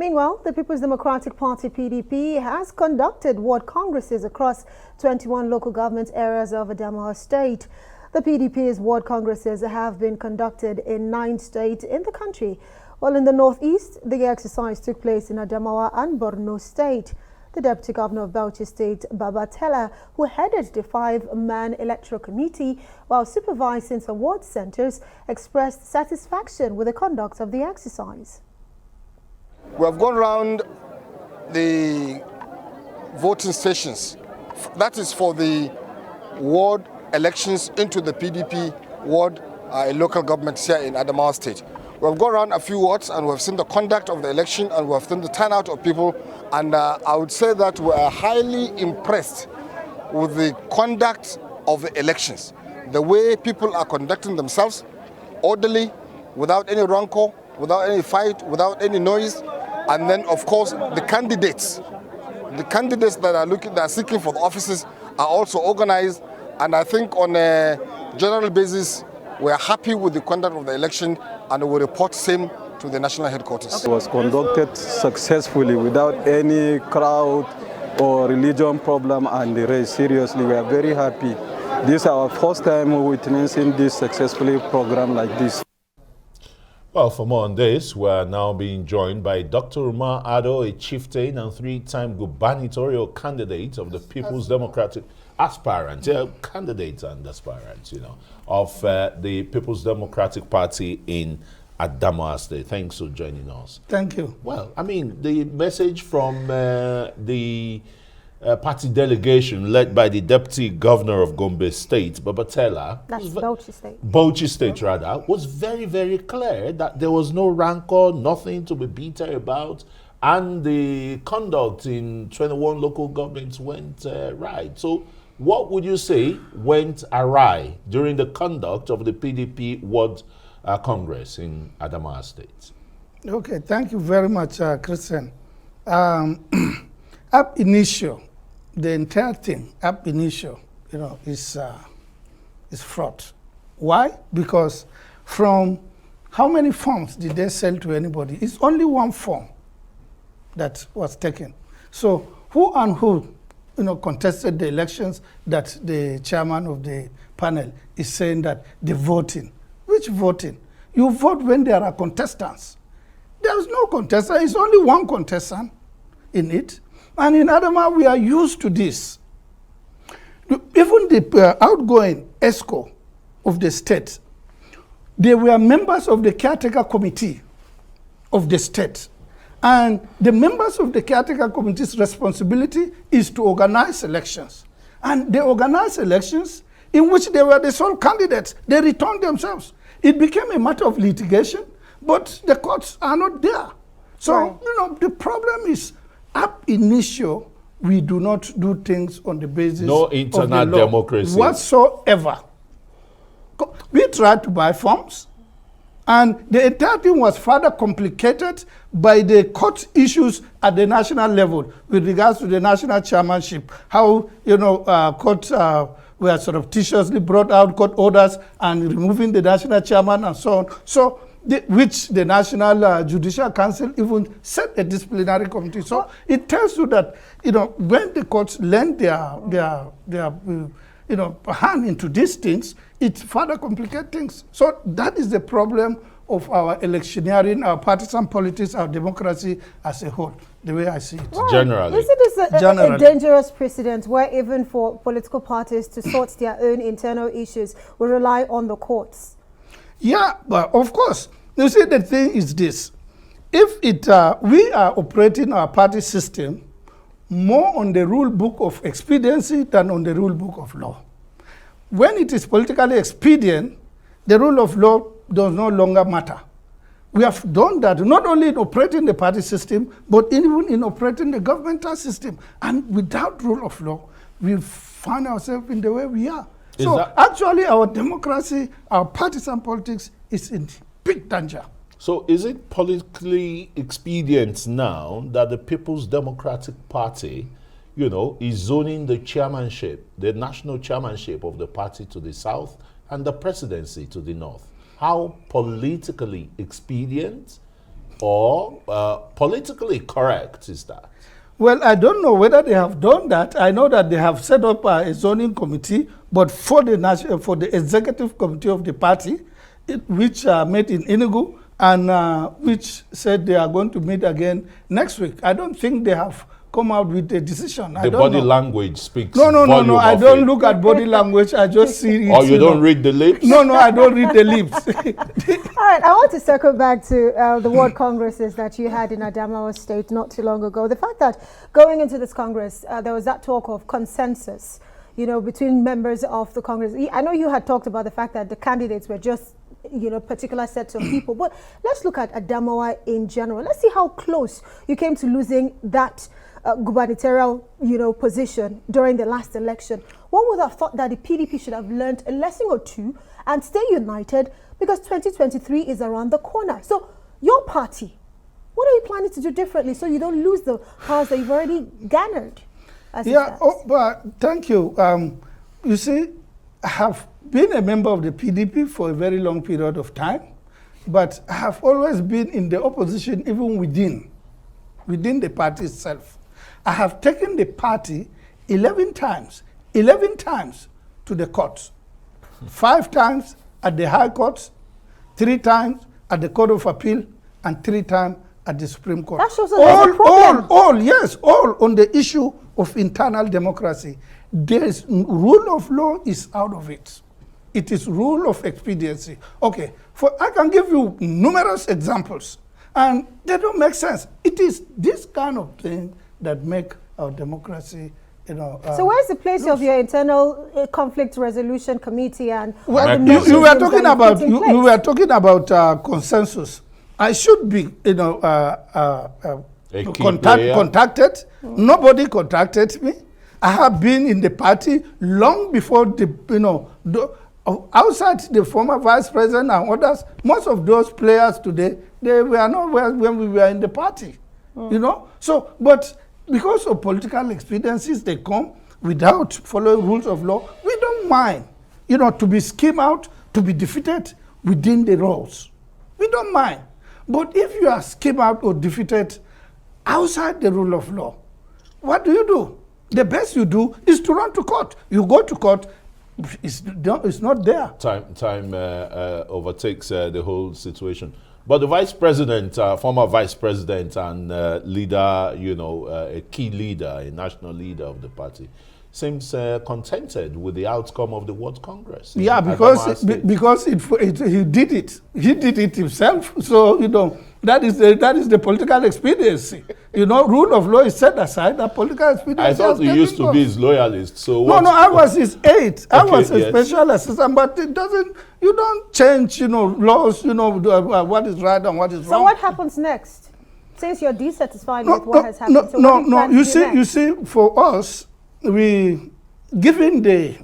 Meanwhile, the People's Democratic Party (PDP) has conducted ward congresses across 21 local government areas of Adamawa State. The PDP's ward congresses have been conducted in 9 states in the country, while in the northeast, the exercise took place in Adamawa and Borno State. The Deputy Governor of Bauchi State, Babatella, who headed the 5-man electoral committee while supervising some ward centers, expressed satisfaction with the conduct of the exercise. We have gone around the voting stations. That is for the ward elections into the PDP ward local government here in Adamawa State. We have gone around a few wards and we have seen the conduct of the election and we have seen the turnout of people, and I would say that we are highly impressed with the conduct of the elections. The way people are conducting themselves, orderly, without any rancor, without any fight, without any noise. And then, of course, the candidates that are seeking for the offices are also organized. And I think on a general basis, we are happy with the conduct of the election and we report same to the national headquarters. It was conducted successfully without any crowd or religion problem and the race. Seriously, we are very happy. This is our first time witnessing this successfully program like this. Well, for more on this, we are now being joined by Dr. Umar Ardo, a chieftain and 3-time gubernatorial candidate of the People's Democratic aspirant, candidate and aspirant, of the People's Democratic Party in Adamawa State. Thanks for joining us. Thank you. Well, I mean, the message from the party delegation led by the Deputy Governor of Gombe State, Babatella. That's Bauchi State. Bauchi State, rather, was very, very clear that there was no rancor, nothing to be bitter about, and the conduct in 21 local governments went right. So what would you say went awry during the conduct of the PDP Ward Congress in Adamawa State? Okay, thank you very much, Christian. Ab initio, the entire thing, ab initio, is fraught. Why? Because from how many forms did they sell to anybody? It's only one form that was taken. So who and who, contested the elections that the chairman of the panel is saying that the voting? Which voting? You vote when there are contestants. There's no contestant. It's only one contestant in it. And in Adamawa, we are used to this. Even the outgoing ESCO of the state, they were members of the caretaker committee of the state. And the members of the caretaker committee's responsibility is to organize elections. And they organized elections in which they were the sole candidates. They returned themselves. It became a matter of litigation, but the courts are not there. So, right. The problem is, ab initio, we do not do things on the basis no internal of the law democracy whatsoever. We tried to buy forms, and the entire thing was further complicated by the court issues at the national level with regards to the national chairmanship. How, courts were surreptitiously brought out court orders and removing the national chairman and so on. So, which the National Judicial Council even set a disciplinary committee. So it tells you that, when the courts lend their hand into these things, it further complicates things. So that is the problem of our electioneering, our partisan politics, our democracy as a whole, the way I see it. Right. Generally. Isn't this a dangerous precedent where even for political parties to sort their own internal issues, we rely on the courts? Yeah, but of course. You see, the thing is this. If we are operating our party system more on the rule book of expediency than on the rule book of law. When it is politically expedient, the rule of law does no longer matter. We have done that not only in operating the party system, but even in operating the governmental system. And without rule of law, we find ourselves in the way we are. So actually our democracy, our partisan politics is in big danger. So is it politically expedient now that the People's Democratic Party, is zoning the chairmanship, the national chairmanship of the party to the south and the presidency to the north? How politically expedient or politically correct is that? Well, I don't know whether they have done that. I know that they have set up a zoning committee, but for the executive committee of the party, which met in Enugu, and which said they are going to meet again next week. I don't think they have come out with a decision. The body language speaks. No. I don't look at body language. I just see it. Or you don't read the lips? No, I don't read the lips. All right, I want to circle back to the ward congresses that you had in Adamawa State not too long ago. The fact that going into this congress, there was that talk of consensus, between members of the Congress. I know you had talked about the fact that the candidates were just, particular sets of people. But let's look at Adamawa in general. Let's see how close you came to losing that gubernatorial, position during the last election. One would have thought that the PDP should have learned a lesson or two and stay united, because 2023 is around the corner. So your party, what are you planning to do differently so you don't lose the powers that you've already garnered? But thank you. You see, I have been a member of the PDP for a very long period of time, but I have always been in the opposition, even within the party itself. I have taken the party 11 times to the courts, 5 times at the High Court, 3 times at the Court of Appeal, and 3 times at the Supreme Court. That shows us there's a problem. all on the issue of internal democracy. Rule of law is out of it. It is rule of expediency. Okay, I can give you numerous examples, and they don't make sense. It is this kind of thing that make our democracy, so where's the place of your internal conflict resolution committee and? Well, you were talking about consensus. I should be, contacted. Nobody contacted me. I have been in the party long before outside the former vice president and others. Most of those players today, they were not when we were in the party, So, but because of political expediencies, they come without following rules of law. We don't mind, to be schemed out, to be defeated within the rules. We don't mind. But if you are schemed out or defeated outside the rule of law, what do? The best you do is to run to court. You go to court, it's not there. Time overtakes the whole situation. But the vice president, former vice president and leader, a key leader, a national leader of the party, seems contented with the outcome of the World Congress. Yeah, because he did it. He did it himself. So, that is the political expediency. Rule of law is set aside. That political expediency. I thought you used to be his loyalist. So no, I was his aide. I was a special assistant, but it doesn't. You don't change, laws. What is right and what is wrong. So what happens next? Since you're dissatisfied with what has happened. You see, for us, given the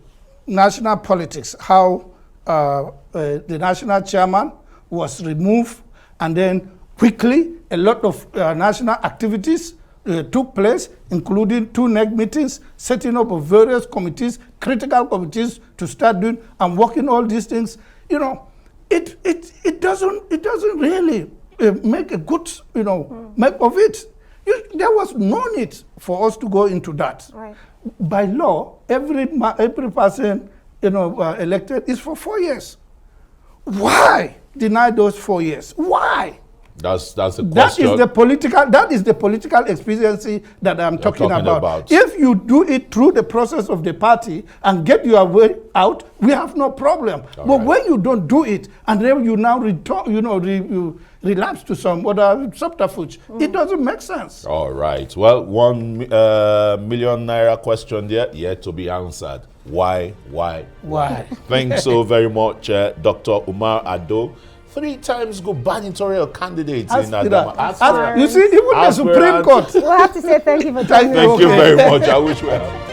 national politics, how the national chairman was removed, and then quickly a lot of national activities took place, including 2 NEC meetings, setting up of various committees, critical committees to start doing and working all these things. It doesn't really make a good make of it. There was no need for us to go into that. Right. By law, every person elected is for 4 years. Why deny those 4 years? Why? That's a question. That is the political expediency that I'm talking about. If you do it through the process of the party and get your way out, we have no problem. But when you don't do it and then you now return, you relapse to some other subterfuge, it doesn't make sense. All right. Well, 1 million naira question there yet to be answered. Why? Thanks so very much, Dr. Umar Ardo. 3 times gubernatorial candidates in Adamawa. You see, even the Supreme Court. We'll have to say thank you for Thank you very much. I wish we had.